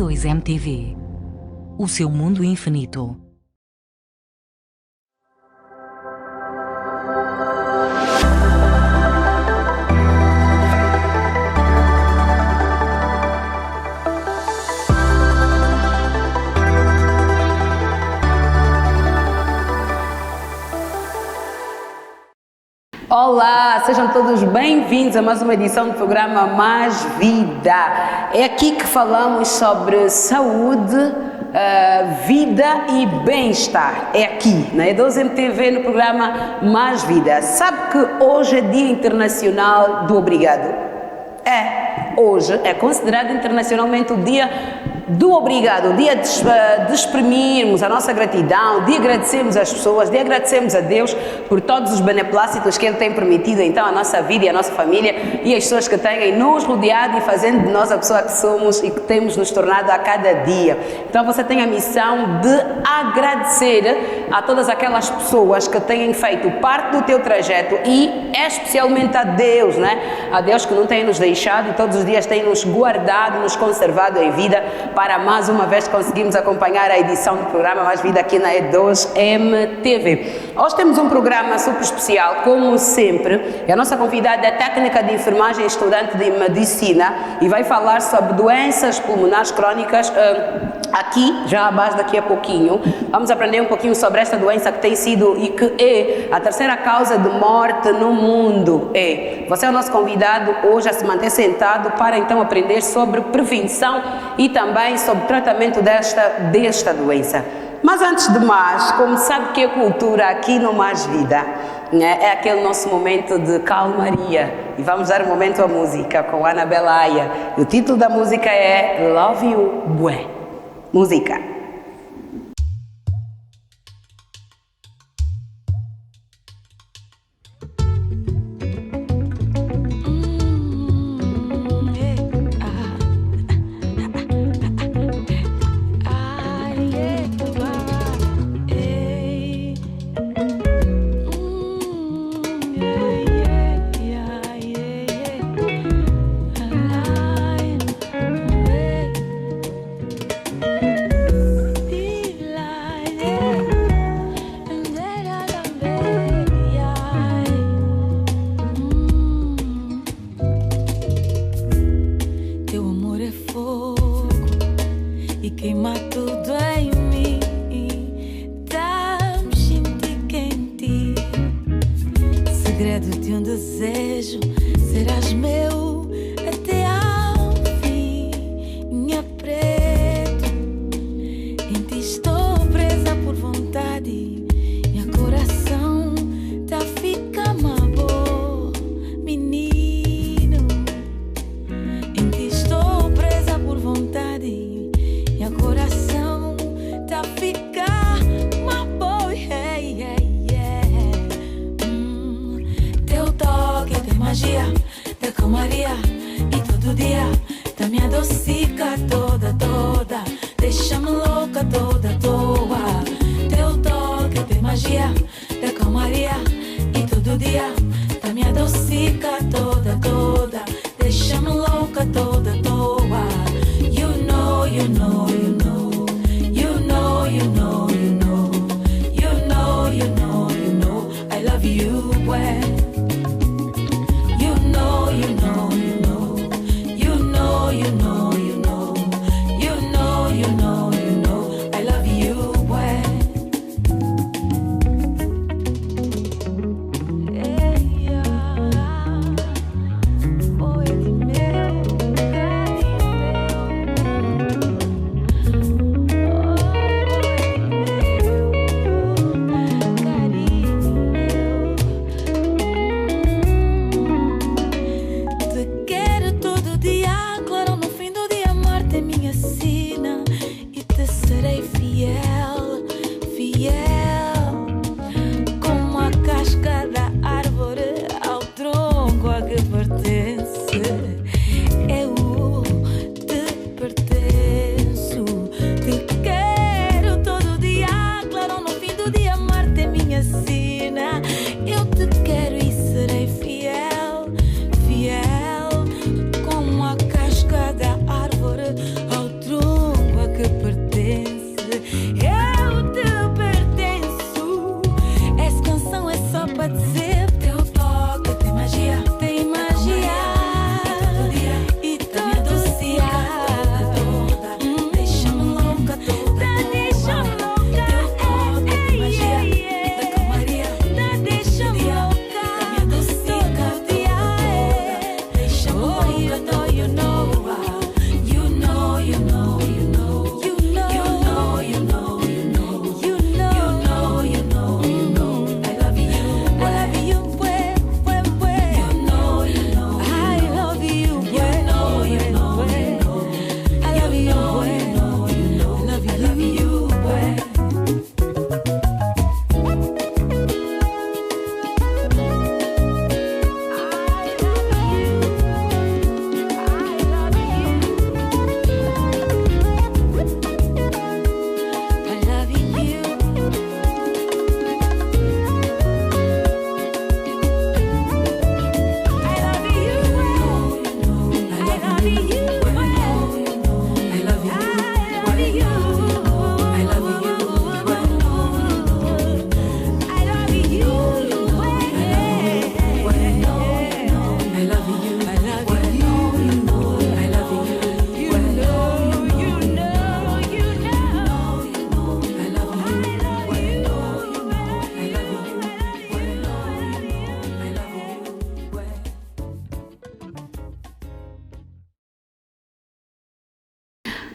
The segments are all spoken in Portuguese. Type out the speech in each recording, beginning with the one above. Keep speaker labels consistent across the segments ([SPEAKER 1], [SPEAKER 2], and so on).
[SPEAKER 1] E2MTV. O seu mundo infinito.
[SPEAKER 2] Olá, sejam todos bem-vindos a mais uma edição do programa Mais Vida. É aqui que falamos sobre saúde, vida e bem-estar. É aqui, na E2MTV, no programa Mais Vida. Sabe que hoje é Dia Internacional do Obrigado? Hoje é considerado internacionalmente o Dia do Obrigado, o dia de exprimirmos a nossa gratidão, de agradecermos às pessoas, de agradecermos a Deus por todos os beneplácitos que Ele tem permitido então a nossa vida e a nossa família e as pessoas que têm nos rodeado e fazendo de nós a pessoa que somos e que temos nos tornado a cada dia. Então você tem a missão de agradecer a todas aquelas pessoas que têm feito parte do teu trajeto e especialmente a Deus, né? A Deus que não tem nos deixado e todos os dias tem nos guardado, nos conservado em vida, para mais uma vez conseguirmos acompanhar a edição do programa Mais Vida aqui na E2MTV. Hoje temos um programa super especial, como sempre. A nossa convidada é técnica de enfermagem, estudante de medicina e vai falar sobre doenças pulmonares crónicas aqui, já abaixo daqui a pouquinho. Vamos aprender um pouquinho sobre esta doença que tem sido e que é a terceira causa de morte no mundo. Você é o nosso convidado hoje a se manter sentado para então aprender sobre prevenção e também sobre o tratamento desta doença. Mas antes de mais, como sabe que a cultura aqui no Mais Vida, né, é aquele nosso momento de calmaria. E vamos dar um momento à música com Ana Belaia. E o título da música é Love You Bué. Música.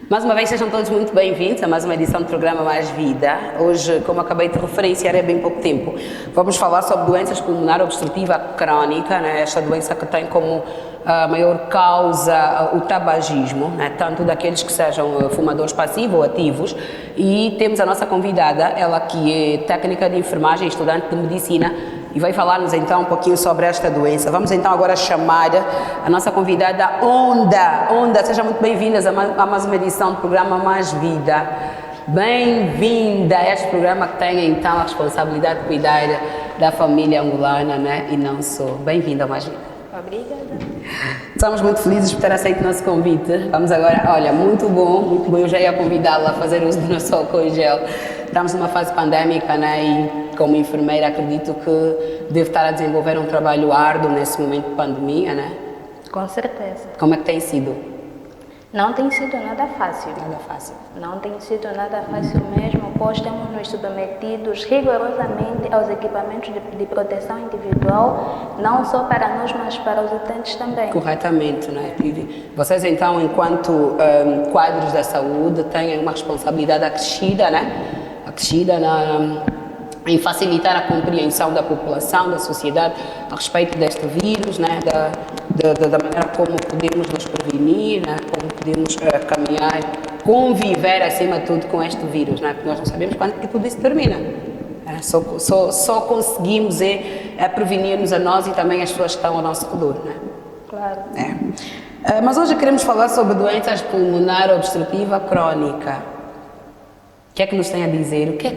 [SPEAKER 2] Mais uma vez, sejam todos muito bem-vindos a mais uma edição do programa Mais Vida. Hoje, como acabei de referenciar, é bem pouco tempo. Vamos falar sobre doenças pulmonar obstrutiva crónica, né? Esta doença que tem como maior causa o tabagismo, né? Tanto daqueles que sejam fumadores passivos ou ativos. E temos a nossa convidada, ela que é técnica de enfermagem, estudante de medicina, e vai falar-nos então um pouquinho sobre esta doença. Vamos então agora chamar a nossa convidada Onda, seja muito bem-vindas a mais uma edição do programa Mais Vida. Bem-vinda a este programa que tem então a responsabilidade de cuidar da família angolana, né? E não só. Bem-vinda a Mais Vida.
[SPEAKER 3] Obrigada.
[SPEAKER 2] Estamos muito felizes por ter aceito o nosso convite. Vamos agora, olha, muito bom, eu já ia convidá-la a fazer uso do nosso álcool em gel. Estamos numa fase pandémica, né? E como enfermeira acredito que devo estar a desenvolver um trabalho árduo nesse momento de pandemia, né?
[SPEAKER 3] Com certeza.
[SPEAKER 2] Como é que tem sido?
[SPEAKER 3] Não tem sido nada fácil.
[SPEAKER 2] Nada fácil.
[SPEAKER 3] Não tem sido nada fácil mesmo, pois temos nos submetidos rigorosamente aos equipamentos de proteção individual, não só para nós, mas para os utentes também.
[SPEAKER 2] Corretamente, né? Vocês então, enquanto quadros da saúde, têm uma responsabilidade acrescida, né? Acrescida em facilitar a compreensão da população, da sociedade, a respeito deste vírus, né? Da maneira como podemos nos prevenir, né? Como podemos caminhar, conviver acima de tudo com este vírus, né? Porque nós não sabemos quando que tudo isso termina. Só conseguimos prevenir-nos a nós e também as pessoas que estão ao nosso redor, né?
[SPEAKER 3] Claro.
[SPEAKER 2] Mas hoje queremos falar sobre doenças pulmonar obstrutiva crónica. O que é que nos tem a dizer? O que é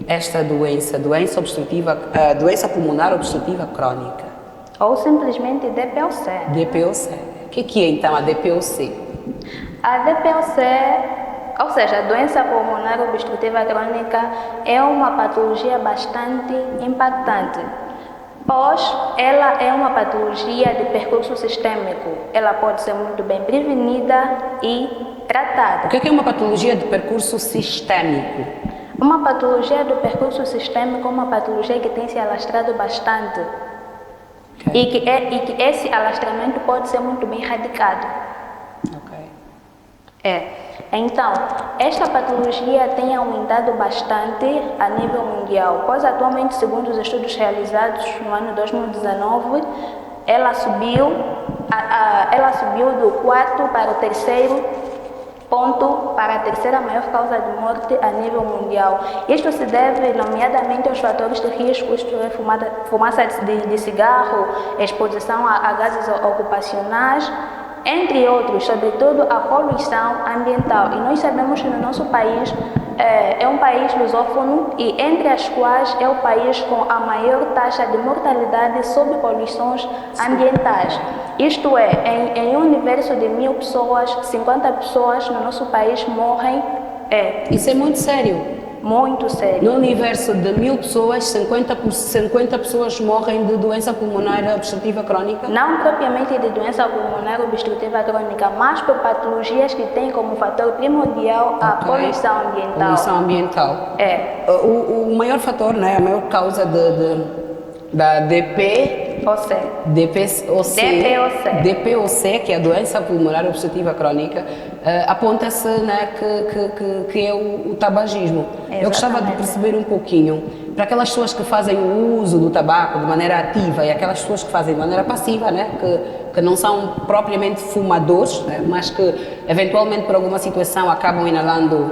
[SPEAKER 2] esta doença doença pulmonar obstrutiva crónica?
[SPEAKER 3] Ou simplesmente DPOC.
[SPEAKER 2] DPOC. O que é então a DPOC?
[SPEAKER 3] A DPOC, ou seja, a doença pulmonar obstrutiva crônica, é uma patologia bastante impactante, pois ela é uma patologia de percurso sistêmico. Ela pode ser muito bem prevenida e tratada.
[SPEAKER 2] O que é uma patologia de percurso sistêmico?
[SPEAKER 3] Uma patologia do percurso sistêmico é uma patologia que tem se alastrado bastante. Okay. E que esse alastramento pode ser muito bem radicado. Então, esta patologia tem aumentado bastante a nível mundial, pois atualmente, segundo os estudos realizados no ano 2019, ela subiu do quarto para o terceiro ponto para a terceira maior causa de morte a nível mundial. Isto se deve, nomeadamente, aos fatores de risco, isto é, fumaça de cigarro, exposição a gases ocupacionais, entre outros, sobretudo a poluição ambiental. E nós sabemos que no nosso país é um país lusófono e entre as quais é o país com a maior taxa de mortalidade sob poluições ambientais. Isto é, em um universo de 1000 pessoas, 50 pessoas no nosso país morrem.
[SPEAKER 2] Isso é muito sério.
[SPEAKER 3] Muito sério.
[SPEAKER 2] No universo de 1000 pessoas, 50 pessoas morrem de doença pulmonar obstrutiva crónica? Não
[SPEAKER 3] propriamente de doença pulmonar obstrutiva crônica, mas por patologias que têm como fator primordial a poluição ambiental.
[SPEAKER 2] Poluição ambiental. O maior fator, né, a maior causa da DPOC, que é a doença pulmonar obstrutiva crónica, aponta-se, né, que é o tabagismo. Exatamente. Eu gostava de perceber um pouquinho, para aquelas pessoas que fazem o uso do tabaco de maneira ativa e aquelas pessoas que fazem de maneira passiva, né, que não são propriamente fumadores, né, mas que eventualmente por alguma situação acabam inalando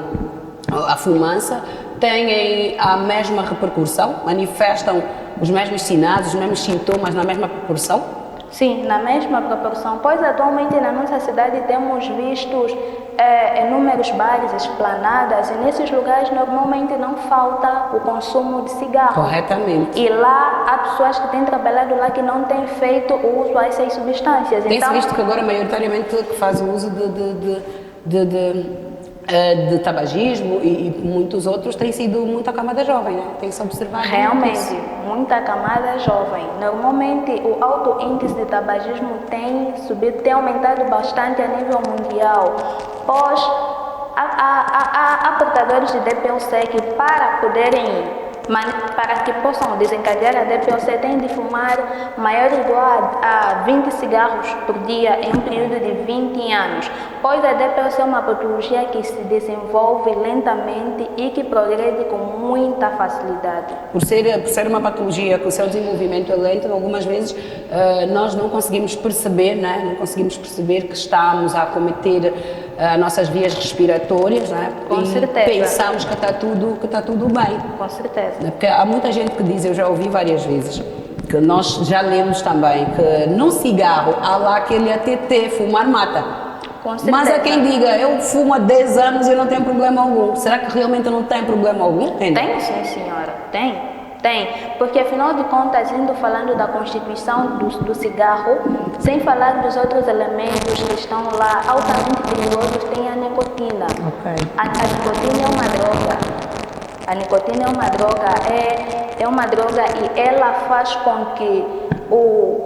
[SPEAKER 2] a fumaça, têm a mesma repercussão, manifestam os mesmos sinais, os mesmos sintomas na mesma proporção?
[SPEAKER 3] Sim, na mesma proporção, pois atualmente na nossa cidade temos visto inúmeros bares, esplanadas, e nesses lugares normalmente não falta o consumo de cigarro.
[SPEAKER 2] Corretamente.
[SPEAKER 3] E lá há pessoas que têm trabalhado lá que não têm feito o uso a essas substâncias.
[SPEAKER 2] Tem-se visto que agora maioritariamente que faz o uso de tabagismo e muitos outros têm sido muita camada jovem, né? Tem-se observado.
[SPEAKER 3] Realmente, muita camada jovem. Normalmente o alto índice de tabagismo tem subido, tem aumentado bastante a nível mundial, pois há portadores de DPOC que para que possam desencadear a DPOC têm de fumar maior ou igual a 20 cigarros por dia em um período de 20 anos. pois a DPOC é uma patologia que se desenvolve lentamente e que progride com muita facilidade.
[SPEAKER 2] Por ser uma patologia que o seu desenvolvimento é lento, algumas vezes nós não conseguimos perceber, né? Não conseguimos perceber que estamos a acometer nossas vias respiratórias, né?
[SPEAKER 3] Com
[SPEAKER 2] e
[SPEAKER 3] certeza.
[SPEAKER 2] pensamos que está tudo bem.
[SPEAKER 3] Com certeza.
[SPEAKER 2] Né? Porque há muita gente que diz, eu já ouvi várias vezes, que nós já lemos também, que no cigarro há lá aquele ATT, fumar mata.
[SPEAKER 3] Com certeza.
[SPEAKER 2] Mas há quem diga, eu fumo há 10 anos e não tenho problema algum. Será que realmente não tem problema algum?
[SPEAKER 3] Tem sim, senhora. Tem. Porque afinal de contas, indo falando da constituição do cigarro, sem falar dos outros elementos que estão lá altamente perigosos, tem a nicotina.
[SPEAKER 2] Ok.
[SPEAKER 3] A nicotina é uma droga. A nicotina é uma droga, é uma droga e ela faz com que o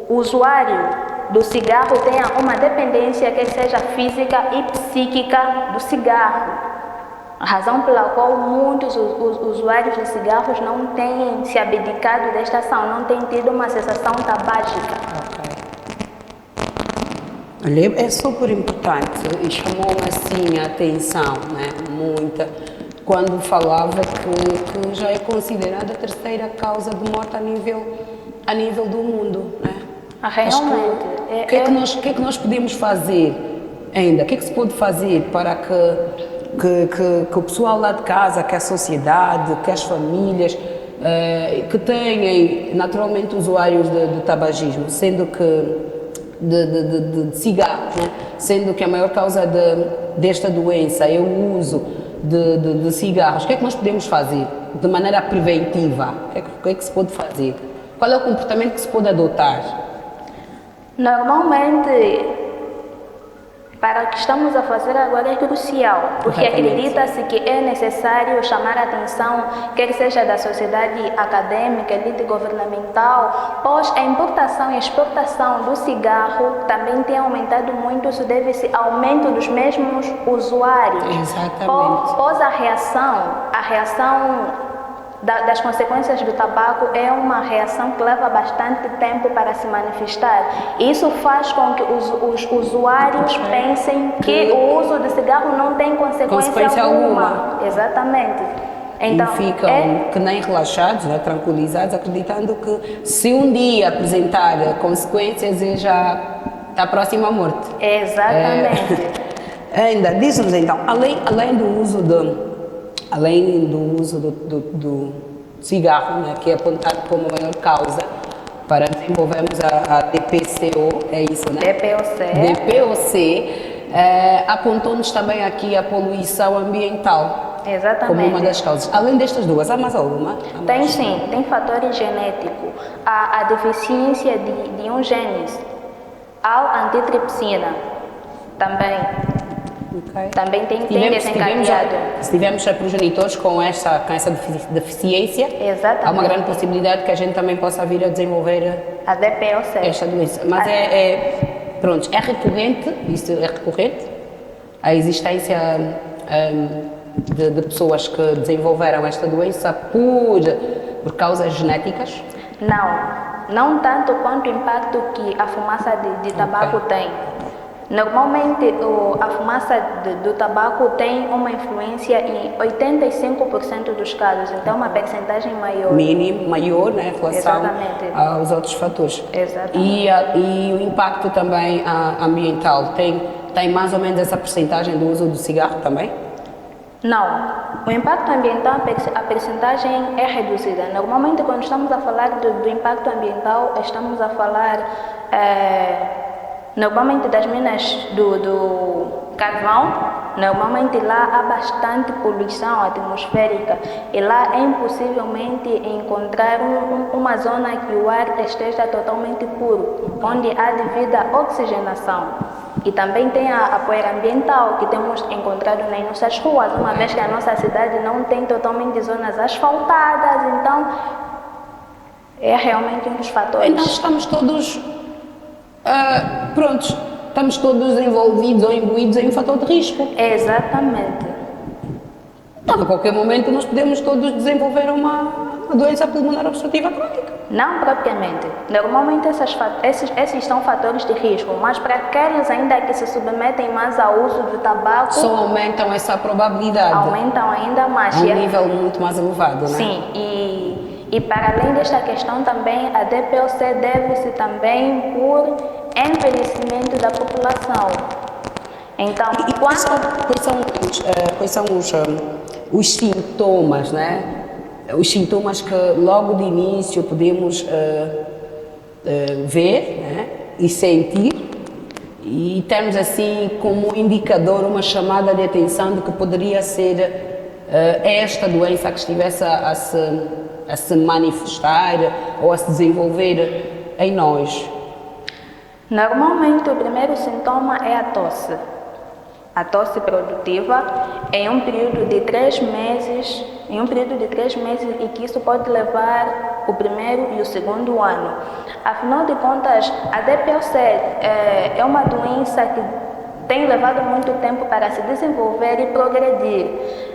[SPEAKER 3] usuário do cigarro tenha uma dependência que seja física e psíquica do cigarro. A razão pela qual muitos usuários de cigarros não têm se abdicado desta ação, não têm tido uma cessação tabágica.
[SPEAKER 2] Olha, é super importante e chamou-me assim a atenção, né? Muita, quando falava que já é considerada a terceira causa de morte a nível do mundo, né?
[SPEAKER 3] Realmente.
[SPEAKER 2] O que é que nós podemos fazer ainda? O que é que se pode fazer para que o pessoal lá de casa, que a sociedade, que as famílias, que têm naturalmente usuários de tabagismo, sendo que de cigarros, né? Sendo que a maior causa desta doença é o uso de cigarros, o que é que nós podemos fazer de maneira preventiva? O que é que se pode fazer? Qual é o comportamento que se pode adotar?
[SPEAKER 3] Normalmente, para o que estamos a fazer agora é crucial, porque acredita-se que é necessário chamar a atenção, quer seja da sociedade acadêmica, elite governamental, pois a importação e exportação do cigarro também tem aumentado muito, isso deve-se ao aumento dos mesmos usuários.
[SPEAKER 2] Exatamente.
[SPEAKER 3] Pois a reação das consequências do tabaco é uma reação que leva bastante tempo para se manifestar. Isso faz com que os usuários pensem que o uso de cigarro não tem consequência alguma. Exatamente. Então,
[SPEAKER 2] e ficam que nem relaxados, né, tranquilizados, acreditando que se um dia apresentar consequências já está próximo à morte.
[SPEAKER 3] Exatamente.
[SPEAKER 2] Ainda, diz-nos então, além do uso do cigarro, né, que é apontado como a maior causa para desenvolvermos a DPCO, é isso, né? DPOC, apontou-nos também aqui a poluição ambiental.
[SPEAKER 3] Exatamente.
[SPEAKER 2] Como uma das causas. Além destas duas, há mais alguma?
[SPEAKER 3] Tem sim, tem fatores genéticos. A deficiência de um genes, a antitripsina, também.
[SPEAKER 2] Okay.
[SPEAKER 3] Também tem desencadeado.
[SPEAKER 2] Se tivermos progenitores com essa deficiência,
[SPEAKER 3] exatamente,
[SPEAKER 2] há uma grande possibilidade que a gente também possa vir a desenvolver
[SPEAKER 3] a DPOC.
[SPEAKER 2] Esta doença. Mas pronto, é recorrente, isso é recorrente, a existência de pessoas que desenvolveram esta doença por causas genéticas?
[SPEAKER 3] Não tanto quanto o impacto que a fumaça de tabaco tem. Normalmente, a fumaça do tabaco tem uma influência em 85% dos casos, então uma percentagem maior.
[SPEAKER 2] Maior, né, em relação aos outros fatores.
[SPEAKER 3] Exatamente.
[SPEAKER 2] E o impacto também ambiental, tem mais ou menos essa percentagem do uso do cigarro também?
[SPEAKER 3] Não. O impacto ambiental, a percentagem é reduzida. Normalmente, quando estamos a falar do impacto ambiental, estamos a falar normalmente das minas do carvão. Normalmente lá há bastante poluição atmosférica e lá é impossivelmente encontrar uma zona que o ar esteja totalmente puro, onde há devida oxigenação. E também tem a poeira ambiental que temos encontrado nas nossas ruas, uma vez que a nossa cidade não tem totalmente zonas asfaltadas, então é realmente um dos fatores.
[SPEAKER 2] Então estamos todos prontos, estamos todos envolvidos ou imbuídos em um fator de risco.
[SPEAKER 3] Exatamente.
[SPEAKER 2] Então, a qualquer momento nós podemos todos desenvolver uma doença pulmonar obstrutiva crônica.
[SPEAKER 3] Não propriamente. Normalmente esses são fatores de risco, mas para aqueles ainda que se submetem mais ao uso do tabaco...
[SPEAKER 2] Só aumentam essa probabilidade.
[SPEAKER 3] Aumentam ainda mais.
[SPEAKER 2] A um nível muito mais elevado, né?
[SPEAKER 3] Sim, e para além desta questão também, a DPOC deve-se também por envelhecimento da população. Então,
[SPEAKER 2] quais são os sintomas, né? Os sintomas que logo de início podemos ver, né? E sentir, e termos assim como indicador uma chamada de atenção de que poderia ser esta doença que estivesse a se manifestar ou a se desenvolver em nós?
[SPEAKER 3] Normalmente o primeiro sintoma é a tosse. A tosse produtiva em um período de 3 meses, e que isso pode levar o primeiro e o segundo ano. Afinal de contas, a DPOC é uma doença que tem levado muito tempo para se desenvolver e progredir.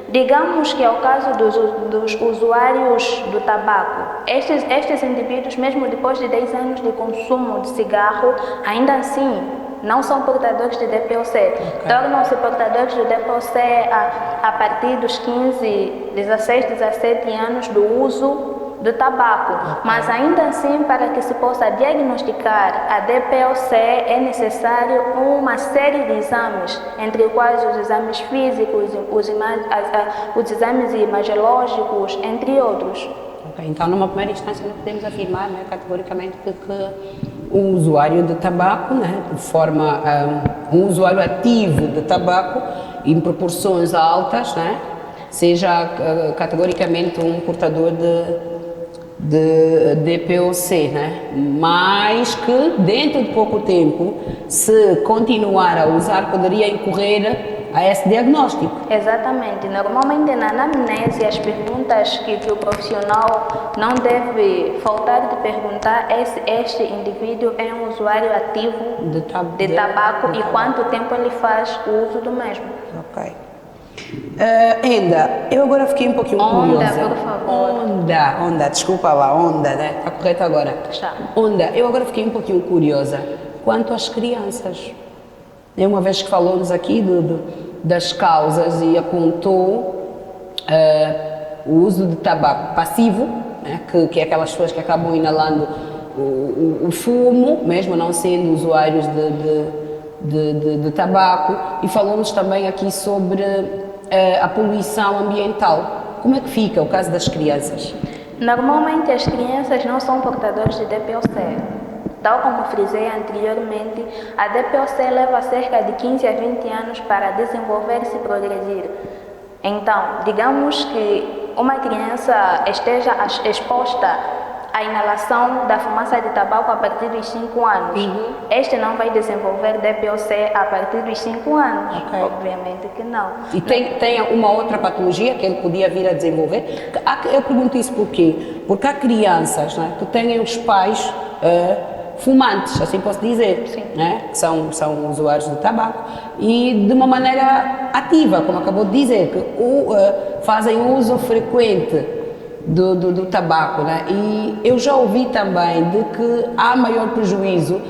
[SPEAKER 3] Digamos que é o caso dos usuários do tabaco. Estes indivíduos, mesmo depois de 10 anos de consumo de cigarro, ainda assim não são portadores de DPOC. Tornam-se portadores de DPOC a partir dos 15, 16, 17 anos do uso do tabaco. Mas ainda assim, para que se possa diagnosticar a DPOC, é necessário uma série de exames, entre os quais os exames físicos, os exames imagiológicos, entre outros.
[SPEAKER 2] Então, numa primeira instância, não podemos afirmar, né, categoricamente que um usuário de tabaco, né, de forma um usuário ativo de tabaco em proporções altas, né, seja categoricamente um portador de DPOC, né, mas que dentro de pouco tempo, se continuar a usar, poderia incorrer a esse diagnóstico.
[SPEAKER 3] Exatamente. Normalmente na anamnese, as perguntas que o profissional não deve faltar de perguntar é se este indivíduo é um usuário ativo de tabaco e quanto tempo ele faz o uso do mesmo.
[SPEAKER 2] Ok. Enda, eu agora fiquei um pouquinho curiosa.
[SPEAKER 3] Por favor.
[SPEAKER 2] Onda, desculpa lá, onda, né? Está correto agora?
[SPEAKER 3] Está.
[SPEAKER 2] Onda, eu agora fiquei um pouquinho curiosa quanto às crianças. Uma vez que falou-nos aqui das causas e apontou o uso de tabaco passivo, né, que é aquelas pessoas que acabam inalando o fumo, mesmo não sendo usuários de tabaco, e falou-nos também aqui sobre a poluição ambiental. Como é que fica o caso das crianças?
[SPEAKER 3] Normalmente as crianças não são portadores de DPOC. Tal como frisei anteriormente, a DPOC leva cerca de 15 a 20 anos para desenvolver-se e progredir. Então, digamos que uma criança esteja exposta à inalação da fumaça de tabaco a partir dos 5 anos. Este não vai desenvolver DPOC a partir dos 5 anos. Okay. Obviamente que não.
[SPEAKER 2] E tem uma outra patologia que ele podia vir a desenvolver? Eu pergunto isso por quê? Porque há crianças, né, que têm os pais fumantes, assim posso dizer, né? Que são usuários de tabaco e de uma maneira ativa, como acabou de dizer, que fazem uso frequente do tabaco, né? E eu já ouvi também de que há maior prejuízo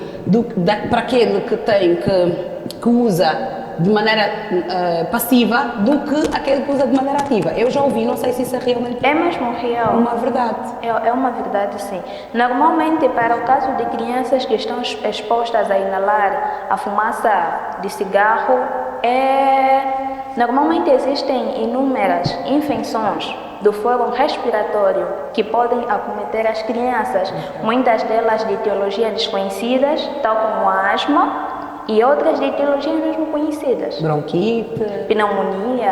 [SPEAKER 2] para aquele que usa de maneira passiva do que aquele que usa de maneira ativa. Eu já ouvi, não sei se isso é realmente...
[SPEAKER 3] É mesmo real.
[SPEAKER 2] Uma verdade.
[SPEAKER 3] É uma verdade, sim. Normalmente, para o caso de crianças que estão expostas a inalar a fumaça de cigarro, normalmente existem inúmeras infecções do fórum respiratório que podem acometer as crianças, muitas delas de etiologia desconhecidas, tal como a asma, e outras de etiologias mesmo conhecidas.
[SPEAKER 2] Bronquite.
[SPEAKER 3] Pneumonia.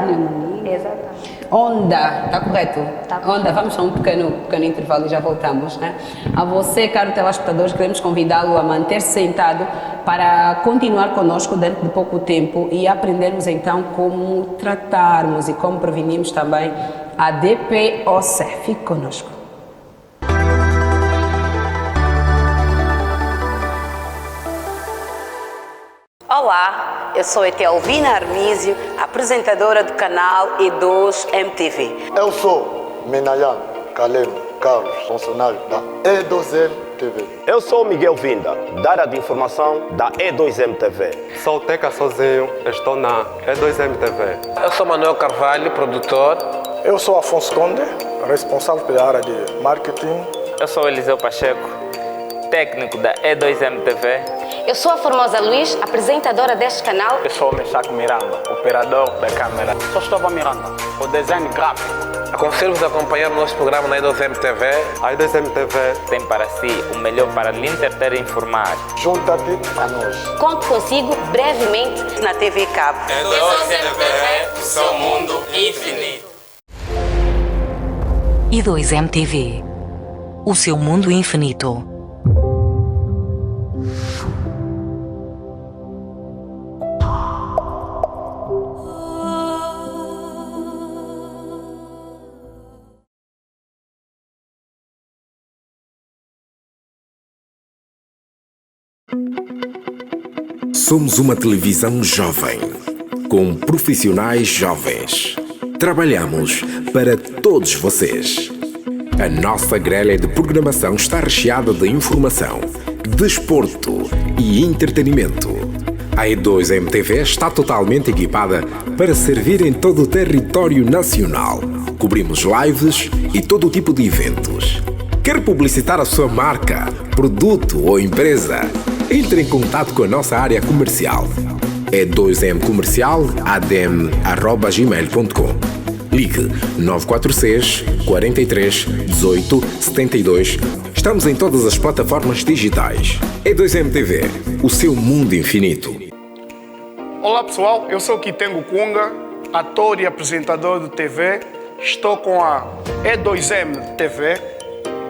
[SPEAKER 3] Exatamente.
[SPEAKER 2] Onda, está correto?
[SPEAKER 3] Tá correto.
[SPEAKER 2] Onda, vamos a um pequeno intervalo e já voltamos, né? A você, caro telespectador, queremos convidá-lo a manter-se sentado para continuar conosco dentro de pouco tempo e aprendermos então como tratarmos e como prevenirmos também a DPOC. Fique conosco. Olá, eu sou a Etelvina Arnísio, apresentadora do canal E2 MTV.
[SPEAKER 4] Eu sou Menayan Kaleno. Carlos, funcionário da E2M TV.
[SPEAKER 5] Eu sou Miguel Vinda, da área de informação da E2M TV.
[SPEAKER 6] Sou Teca Sozinho, estou na E2M TV.
[SPEAKER 7] Eu sou Manuel Carvalho, produtor.
[SPEAKER 8] Eu sou Afonso Conde, responsável pela área de marketing.
[SPEAKER 9] Eu sou Eliseu Pacheco, técnico da E2M TV.
[SPEAKER 10] Eu sou a Formosa Luiz, apresentadora deste canal.
[SPEAKER 11] Eu sou o Meshach Miranda, operador da câmera.
[SPEAKER 12] Sou Estova Miranda, o design gráfico.
[SPEAKER 7] Aconselho-vos a acompanhar o nosso programa na E2M TV.
[SPEAKER 6] A E2M TV
[SPEAKER 9] tem para si o melhor para lhe entreter e informar.
[SPEAKER 4] Junta-te a nós.
[SPEAKER 10] Conto consigo brevemente
[SPEAKER 1] Na TV Cabo.
[SPEAKER 13] E2M TV, o seu mundo infinito.
[SPEAKER 1] E2M TV, o seu mundo infinito.
[SPEAKER 14] Somos uma televisão jovem, com profissionais jovens. Trabalhamos para todos vocês. A nossa grelha de programação está recheada de informação, desporto e entretenimento. A E2M TV está totalmente equipada para servir em todo o território nacional. Cobrimos lives e todo tipo de eventos. Quer publicitar a sua marca, produto ou empresa? Entre em contato com a nossa área comercial. E2mcomercial@gmail.com. Ligue 946 43 18 72. Estamos em todas as plataformas digitais. E2M TV, o seu mundo infinito.
[SPEAKER 15] Olá pessoal, eu sou Kitengo Kunga, ator e apresentador de TV. Estou com a E2M TV,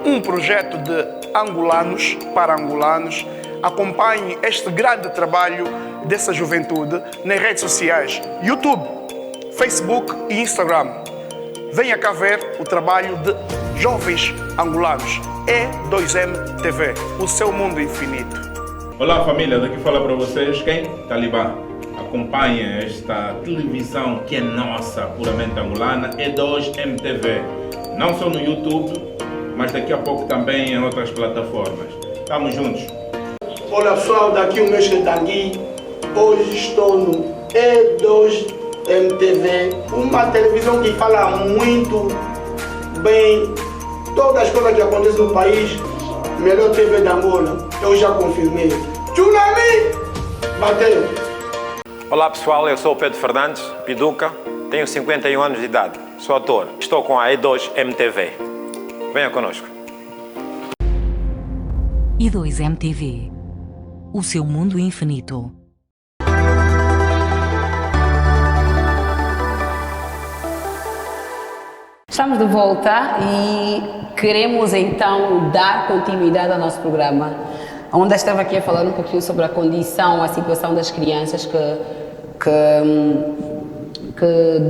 [SPEAKER 15] um projeto de angolanos para angolanos. Acompanhe este grande trabalho dessa juventude nas redes sociais, YouTube, Facebook e Instagram. Venha cá ver o trabalho de jovens angolanos. E2M TV, o seu mundo infinito.
[SPEAKER 16] Olá família, daqui fala para vocês quem? Talibã. Acompanhe esta televisão que é nossa, puramente angolana, E2M TV. Não só no YouTube, mas daqui a pouco também em outras plataformas. Estamos juntos.
[SPEAKER 17] Olá pessoal, daqui o Mestre Tangui. Hoje estou no E2M TV, uma televisão que fala muito bem todas as coisas que acontecem no país. Melhor TV da Angola, eu já confirmei. Tsunami! Bateu!
[SPEAKER 18] Olá pessoal, eu sou o Pedro Fernandes, Piduca, tenho 51 anos de idade, sou ator. Estou com a E2M TV. Venha conosco.
[SPEAKER 1] E2M TV, o seu mundo infinito.
[SPEAKER 2] Estamos de volta e queremos então dar continuidade ao nosso programa, onde estava aqui a falar um pouquinho sobre a condição, a situação das crianças que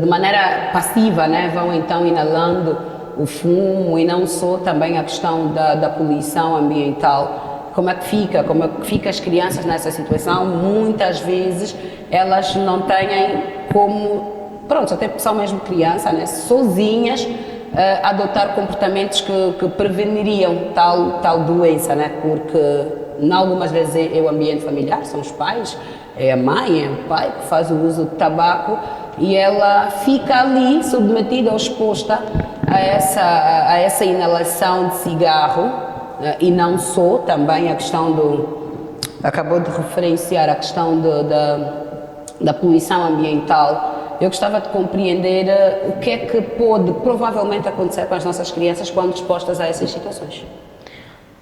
[SPEAKER 2] de maneira passiva, né, vão então inalando o fumo, e não só, também a questão da poluição ambiental. Como é que fica as crianças nessa situação? Muitas vezes elas não têm como, pronto, até porque são mesmo crianças, né, sozinhas, adotar comportamentos que preveniriam tal doença, né, porque em algumas vezes é o ambiente familiar, são os pais, é a mãe, é o pai que faz o uso de tabaco, e ela fica ali submetida ou exposta a essa inalação de cigarro, e não só, também a questão acabou de referenciar a questão da poluição ambiental. Eu gostava de compreender o que é que pode provavelmente acontecer com as nossas crianças quando expostas a essas situações.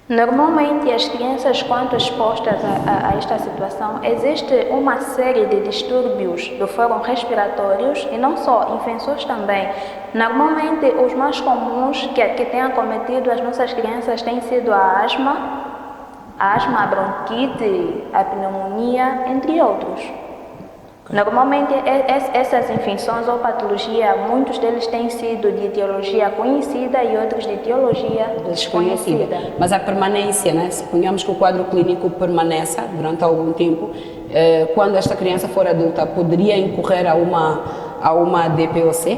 [SPEAKER 3] Normalmente, as crianças, quando expostas a esta situação, existe uma série de distúrbios do fórum respiratórios e não só, infecções também. Normalmente, os mais comuns que têm acometido as nossas crianças têm sido a asma, a bronquite, a pneumonia, entre outros. Normalmente, essas infecções ou patologia, muitos deles têm sido de etiologia conhecida e outros de etiologia desconhecida.
[SPEAKER 2] Mas a permanência, né? Suponhamos que o quadro clínico permaneça durante algum tempo, quando esta criança for adulta, poderia incorrer a uma DPOC?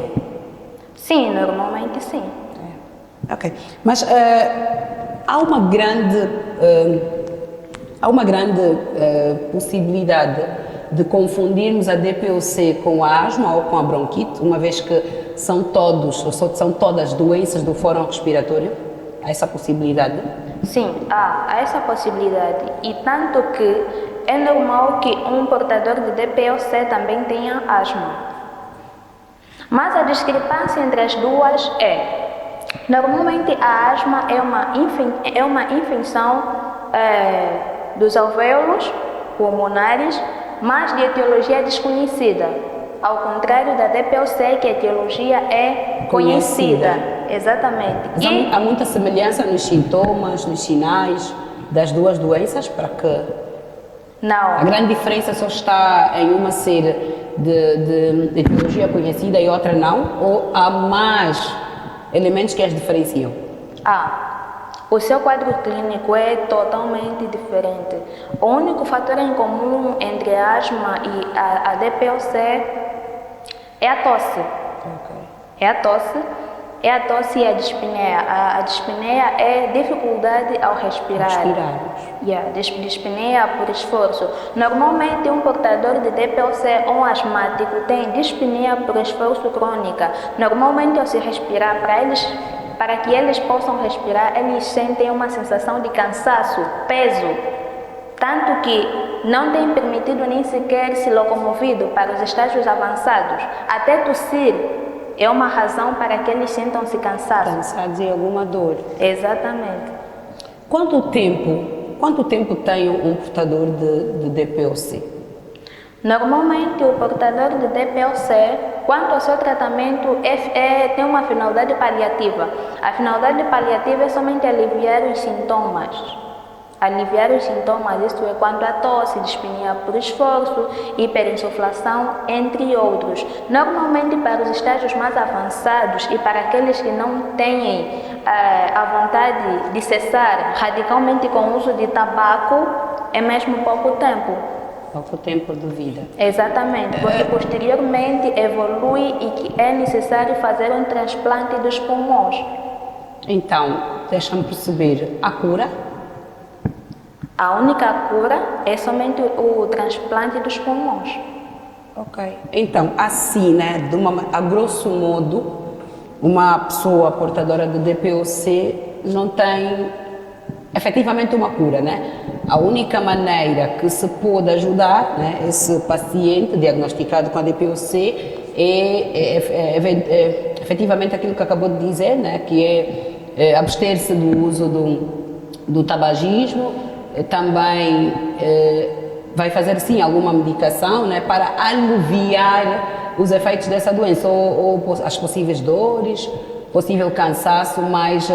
[SPEAKER 3] Sim, normalmente sim.
[SPEAKER 2] Ok, mas há uma grande possibilidade de confundirmos a DPOC com a asma ou com a bronquite, uma vez que são todas doenças do fórum respiratório? Há essa possibilidade?
[SPEAKER 3] Sim, há essa possibilidade. E tanto que é normal que um portador de DPOC também tenha asma. Mas a discrepância entre as duas normalmente a asma é uma infecção dos alvéolos pulmonares, mas de etiologia desconhecida, ao contrário da DPOC, que a etiologia é conhecida. Exatamente.
[SPEAKER 2] Mas há muita semelhança nos sintomas, nos sinais das duas doenças, para que...
[SPEAKER 3] Não.
[SPEAKER 2] A grande diferença só está em uma ser de etiologia conhecida e outra não? Ou há mais elementos que as diferenciam?
[SPEAKER 3] O seu quadro clínico é totalmente diferente. O único fator em comum entre a asma e a DPOC é a tosse. É a tosse e a dispneia. A dispneia é dificuldade ao respirar. Dispneia por esforço. Normalmente um portador de DPOC ou asmático tem dispneia por esforço crônica. Normalmente ao se respirar, para que eles possam respirar, eles sentem uma sensação de cansaço, peso, tanto que não tem permitido nem sequer se locomovido para os estágios avançados. Até tossir é uma razão para que eles sintam-se cansados.
[SPEAKER 2] Cansados e alguma dor.
[SPEAKER 3] Exatamente.
[SPEAKER 2] Quanto tempo tem um portador de DPOC?
[SPEAKER 3] Normalmente o portador de DPOC, quanto ao seu tratamento, tem uma finalidade paliativa. A finalidade paliativa é somente aliviar os sintomas. Isto é quanto a tosse, dispneia por esforço, hiperinsuflação, entre outros. Normalmente para os estágios mais avançados e para aqueles que não têm a vontade de cessar radicalmente com o uso de tabaco, é mesmo pouco tempo.
[SPEAKER 2] Pouco tempo de vida.
[SPEAKER 3] Exatamente, porque posteriormente evolui e que é necessário fazer um transplante dos pulmões.
[SPEAKER 2] Então, deixa-me perceber, a cura?
[SPEAKER 3] A única cura é somente o transplante dos pulmões.
[SPEAKER 2] Ok. Então, assim, né, a grosso modo, uma pessoa portadora de DPOC não tem efetivamente uma cura, né? A única maneira que se pode ajudar, né, esse paciente diagnosticado com a DPOC é efetivamente aquilo que acabou de dizer, né, que é abster-se do uso do tabagismo, também vai fazer sim alguma medicação, né, para aliviar os efeitos dessa doença, ou as possíveis dores, possível cansaço, mas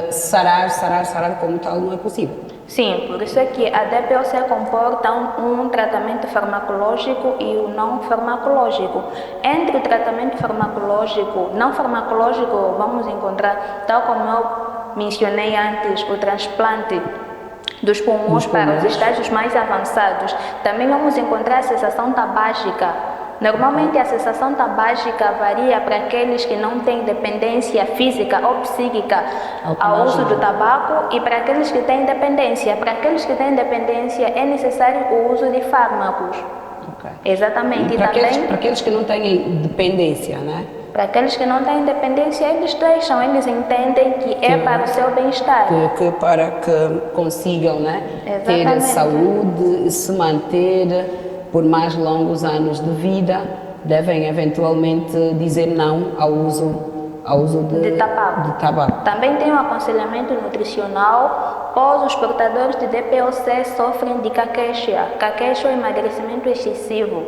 [SPEAKER 2] sarar como tal não é possível.
[SPEAKER 3] Sim, por isso é que a DPOC comporta um tratamento farmacológico e o não farmacológico. Entre o tratamento farmacológico e não farmacológico, vamos encontrar, tal como eu mencionei antes, o transplante dos pulmões para os estágios mais avançados. Também vamos encontrar a cessação tabágica. Normalmente a cessação tabágica varia para aqueles que não têm dependência física ou psíquica ao uso do tabaco e para aqueles que têm dependência. Para aqueles que têm dependência é necessário o uso de fármacos.
[SPEAKER 2] Okay.
[SPEAKER 3] Exatamente.
[SPEAKER 2] E para aqueles que não têm dependência, né?
[SPEAKER 3] Para aqueles que não têm dependência, eles deixam, eles entendem que é para o seu bem-estar.
[SPEAKER 2] Para que consigam, né, ter saúde, se manter por mais longos anos de vida, devem eventualmente dizer não ao uso de tabaco.
[SPEAKER 3] Também tem um aconselhamento nutricional, pois os portadores de DPOC sofrem de caquexia. Caquexia é emagrecimento excessivo.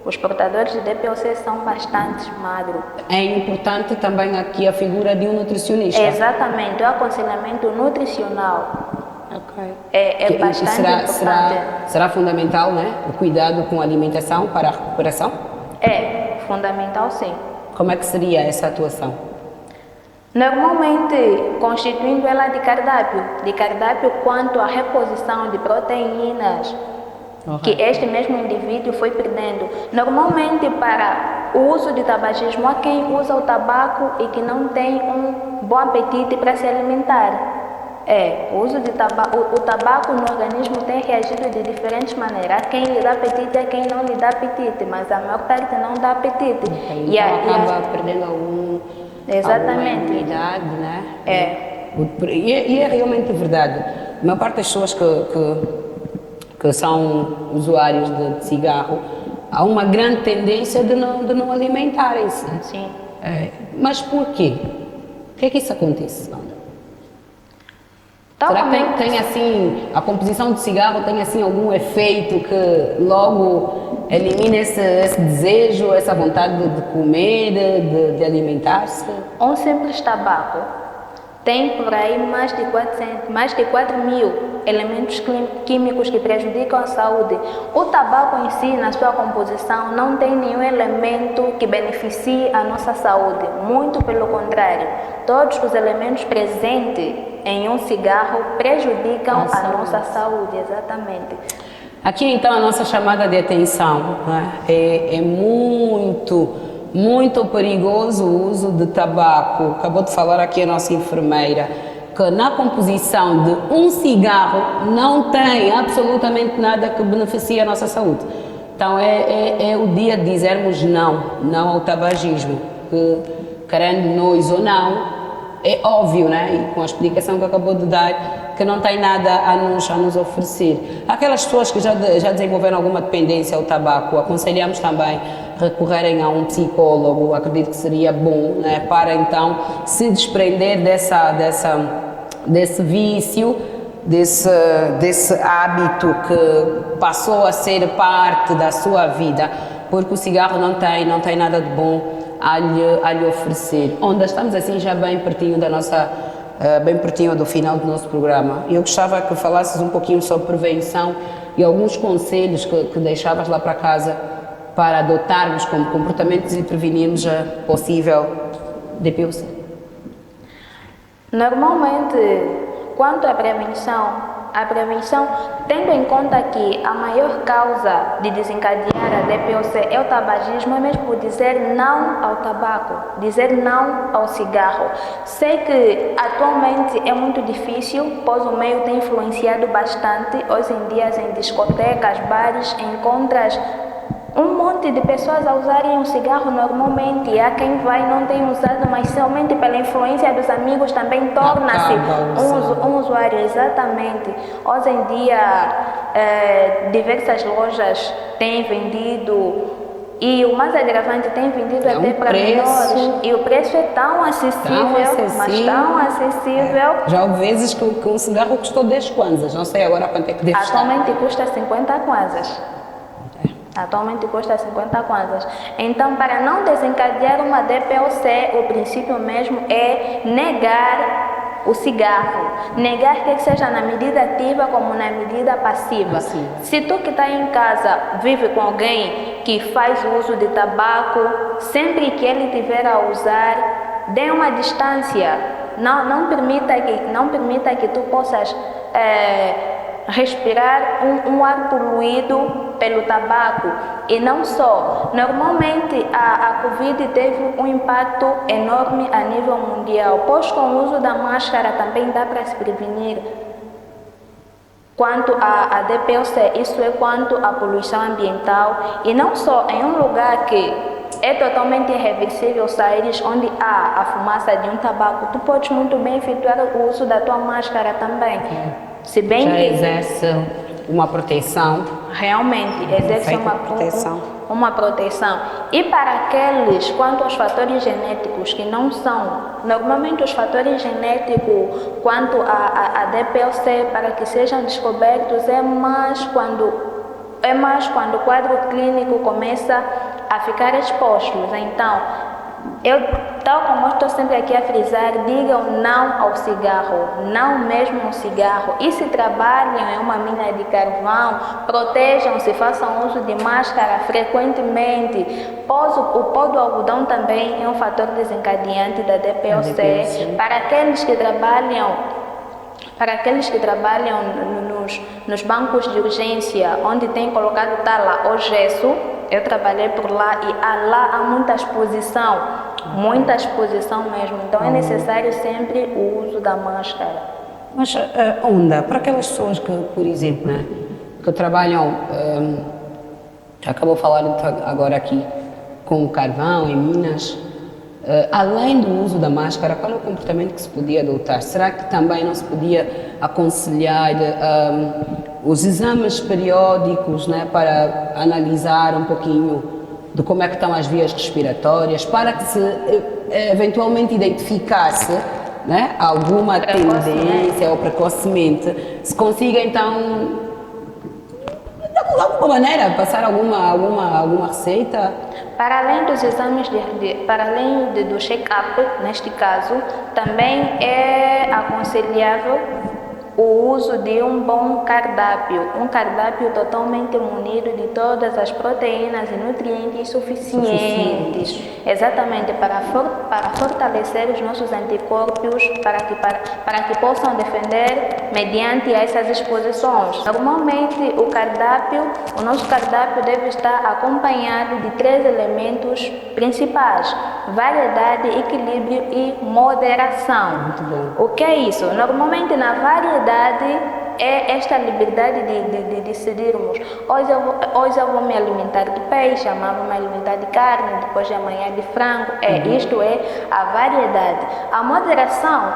[SPEAKER 3] Os portadores de DPOC são bastante magros.
[SPEAKER 2] É importante também aqui a figura de um nutricionista.
[SPEAKER 3] Exatamente, o aconselhamento nutricional.
[SPEAKER 2] Okay.
[SPEAKER 3] É bastante importante.
[SPEAKER 2] Será fundamental, né, o cuidado com a alimentação para a recuperação?
[SPEAKER 3] É fundamental, sim.
[SPEAKER 2] Como é que seria essa atuação?
[SPEAKER 3] Normalmente constituindo ela de cardápio quanto à reposição de proteínas que este mesmo indivíduo foi perdendo. Normalmente para o uso de tabagismo. Há quem usa o tabaco e que não tem um bom apetite para se alimentar. O uso de tabaco, o tabaco no organismo tem reagido de diferentes maneiras. Há quem lhe dá apetite, há quem não lhe dá apetite, mas a maior parte não dá apetite.
[SPEAKER 2] Então acaba perdendo alguma imunidade, né? E é realmente verdade. A maior parte das pessoas que são usuários de cigarro, há uma grande tendência de não alimentarem-se.
[SPEAKER 3] Sim.
[SPEAKER 2] Mas por quê? Por que é que isso acontece? Será que tem assim, a composição de cigarro tem assim algum efeito que logo elimina esse desejo, essa vontade de comer, de alimentar-se?
[SPEAKER 3] Um simples tabaco tem por aí mais de 4 mil elementos químicos que prejudicam a saúde. O tabaco em si, na sua composição, não tem nenhum elemento que beneficie a nossa saúde. Muito pelo contrário, todos os elementos presentes em um cigarro prejudicam a nossa saúde, exatamente.
[SPEAKER 2] Aqui então a nossa chamada de atenção, né? É muito perigoso o uso de tabaco. Acabou de falar aqui a nossa enfermeira, que na composição de um cigarro não tem absolutamente nada que beneficie a nossa saúde. Então é o dia de dizermos não ao tabagismo, que querendo nós ou não, é óbvio, né? E com a explicação que acabou de dar, que não tem nada a nos oferecer. Aquelas pessoas que já desenvolveram alguma dependência ao tabaco, aconselhamos também recorrerem a um psicólogo. Acredito que seria bom, né? Para então se desprender desse vício, desse hábito que passou a ser parte da sua vida, porque o cigarro não tem nada de bom a lhe oferecer. Onde estamos assim já bem pertinho bem pertinho do final do nosso programa. Eu gostava que falasses um pouquinho sobre prevenção e alguns conselhos que deixavas lá para casa para adotarmos como comportamentos e prevenirmos a possível DPOC.
[SPEAKER 3] Normalmente, quanto à prevenção, tendo em conta que a maior causa de desencadear a DPOC é o tabagismo, é mesmo dizer não ao tabaco, dizer não ao cigarro. Sei que atualmente é muito difícil, pois o meio tem influenciado bastante. Hoje em dia, em discotecas, bares, encontras um monte de pessoas a usarem um cigarro normalmente. Há quem vai e não tem usado, mas somente pela influência dos amigos também torna-se um usuário. Exatamente. Hoje em dia, diversas lojas têm vendido, e o mais agravante, tem vendido até para menores. E o preço é tão acessível, mas tão acessível.
[SPEAKER 2] Já houve vezes que um cigarro custou 10 kwanzas, não sei agora quanto é que deve estar.
[SPEAKER 3] Atualmente custa 50 kwanzas. Atualmente custa 50 kwanzas. Então, para não desencadear uma DPOC, o princípio mesmo é negar o cigarro. Negar que seja na medida ativa como na medida passiva. Se tu que está em casa vive com alguém que faz uso de tabaco, sempre que ele estiver a usar, dê uma distância. Não permita que tu possas respirar um ar poluído pelo tabaco. E não só, normalmente a Covid teve um impacto enorme a nível mundial, pois com o uso da máscara também dá para se prevenir quanto à DPOC, isso é quanto à poluição ambiental. E não só em um lugar que é totalmente irreversível, saíres onde há a fumaça de um tabaco, tu podes muito bem efetuar o uso da tua máscara também. Se bem
[SPEAKER 2] já
[SPEAKER 3] que
[SPEAKER 2] exerce uma proteção.
[SPEAKER 3] Realmente exerce uma proteção. E para aqueles, quanto aos fatores genéticos que não são, normalmente os fatores genéticos quanto a DPOC, para que sejam descobertos, é mais quando o quadro clínico começa a ficar exposto. Então, tal como eu estou sempre aqui a frisar, digam não ao cigarro, não mesmo ao cigarro. E se trabalham em uma mina de carvão, protejam-se, façam uso de máscara frequentemente, pois o pó do algodão também é um fator desencadeante da DPOC. Para aqueles que trabalham nos bancos de urgência, onde tem colocado tala ou gesso, Eu trabalhei por lá e lá há muita exposição mesmo. Então é necessário sempre o uso da máscara.
[SPEAKER 2] Mas, Onda, para aquelas pessoas que, por exemplo, né, que trabalham, acabou de falar agora aqui, com o carvão em Minas, além do uso da máscara, qual é o comportamento que se podia adotar? Será que também não se podia aconselhar os exames periódicos, né, para analisar um pouquinho de como é que estão as vias respiratórias, para que se eventualmente identificasse, né, alguma tendência ou precocemente, se consiga então de alguma maneira passar alguma receita?
[SPEAKER 3] Para além dos exames, para além do check-up, neste caso, também é aconselhável o uso de um bom cardápio, um cardápio totalmente munido de todas as proteínas e nutrientes suficientes, exatamente para fortalecer os nossos anticorpos, para que possam defender mediante essas exposições. Normalmente o nosso cardápio deve estar acompanhado de 3 elementos principais: variedade, equilíbrio e moderação. O que é isso? Normalmente na variedade é esta liberdade de decidirmos. Hoje eu vou me alimentar de peixe, amanhã vou me alimentar de carne, depois de amanhã de frango. Isto é a variedade. A moderação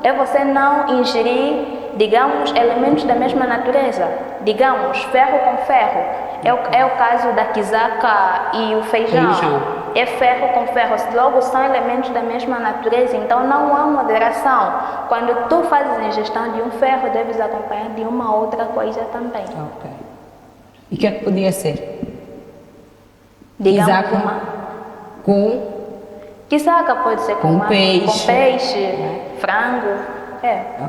[SPEAKER 3] é você não ingerir, digamos, elementos da mesma natureza. Digamos, ferro com ferro. É o caso da quizaca e o feijão. É ferro com ferro, logo são elementos da mesma natureza, então não há moderação. Quando tu fazes a ingestão de um ferro, deves acompanhar de uma outra coisa também.
[SPEAKER 2] Ok. E o que é que podia ser?
[SPEAKER 3] Digamos quizaca pode ser com peixe, frango.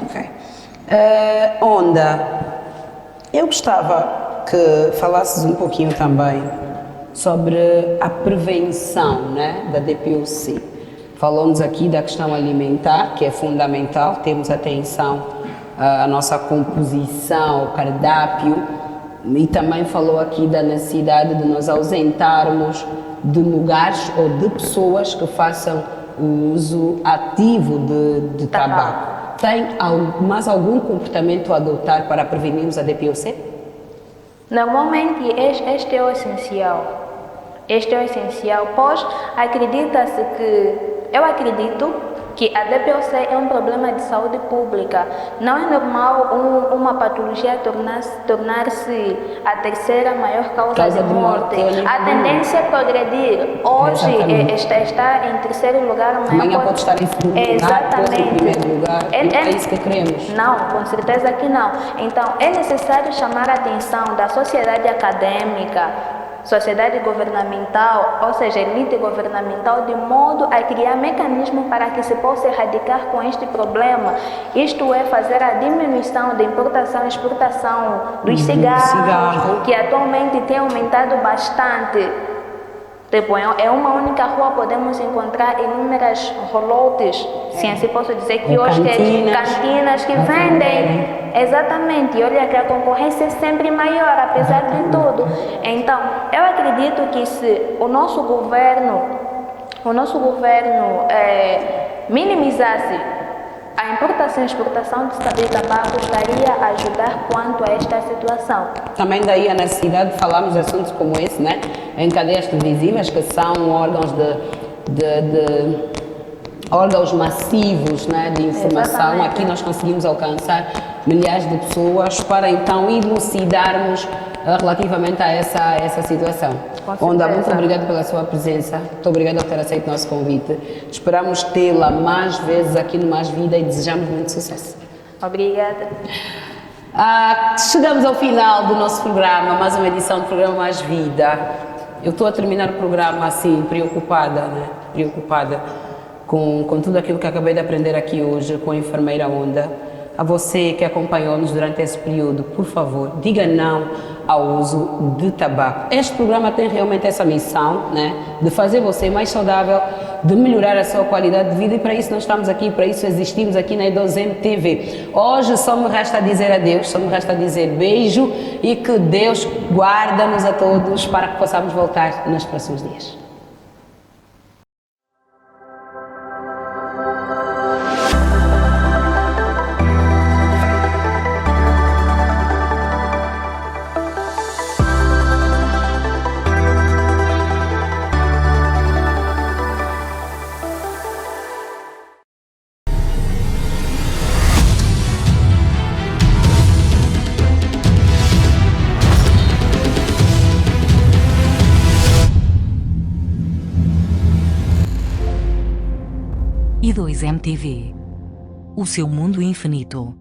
[SPEAKER 2] Ok. Onda, eu gostava que falasses um pouquinho também sobre a prevenção, né, da DPOC. Falou-nos aqui da questão alimentar, que é fundamental, temos atenção à nossa composição, ao cardápio, e também falou aqui da necessidade de nos ausentarmos de lugares ou de pessoas que façam o uso ativo de tabaco. Tem mais algum comportamento a adotar para prevenirmos a DPOC?
[SPEAKER 3] Normalmente este é o essencial. Pois eu acredito que a DPOC é um problema de saúde pública. Não é normal uma patologia tornar-se a 3ª maior causa de morte. A tendência é progredir. Hoje está em 3º lugar.
[SPEAKER 2] Amanhã pode estar em 2º lugar, pode em 1º lugar. É isso que queremos.
[SPEAKER 3] Não, com certeza que não. Então, é necessário chamar a atenção da sociedade acadêmica, sociedade governamental, ou seja, elite governamental, de modo a criar mecanismos para que se possa erradicar com este problema. Isto é, fazer a diminuição da importação e exportação dos cigarros, que atualmente tem aumentado bastante. Tipo, é uma única rua, podemos encontrar inúmeras rolotes, se assim posso dizer, que hoje cantinas que vendem. Exatamente, e olha que a concorrência é sempre maior, apesar de tudo. Então, eu acredito que se o nosso governo minimizasse a importação e exportação de tabaco, estaria a ajudar quanto a esta situação.
[SPEAKER 2] Também daí a necessidade de falarmos de assuntos como esse, né? Em cadeias televisivas, que são órgãos órgãos massivos, né, de informação. Exatamente. Aqui nós conseguimos alcançar milhares de pessoas para então elucidarmos relativamente a essa situação. Onda, muito obrigada pela sua presença, muito obrigada por ter aceito o nosso convite. Esperamos tê-la mais vezes aqui no Mais Vida e desejamos muito sucesso.
[SPEAKER 3] Obrigada.
[SPEAKER 2] Chegamos ao final do nosso programa, mais uma edição do programa Mais Vida. Eu estou a terminar o programa assim, preocupada, né? Preocupada com tudo aquilo que acabei de aprender aqui hoje com a enfermeira Onda. A você que acompanhou-nos durante esse período, por favor, diga não ao uso de tabaco. Este programa tem realmente essa missão, né, de fazer você mais saudável, de melhorar a sua qualidade de vida, e para isso nós estamos aqui, para isso existimos aqui na E2M TV. Hoje só me resta dizer adeus, só me resta dizer beijo e que Deus guarda-nos a todos para que possamos voltar nos próximos dias.
[SPEAKER 1] E2M TV, o seu mundo infinito.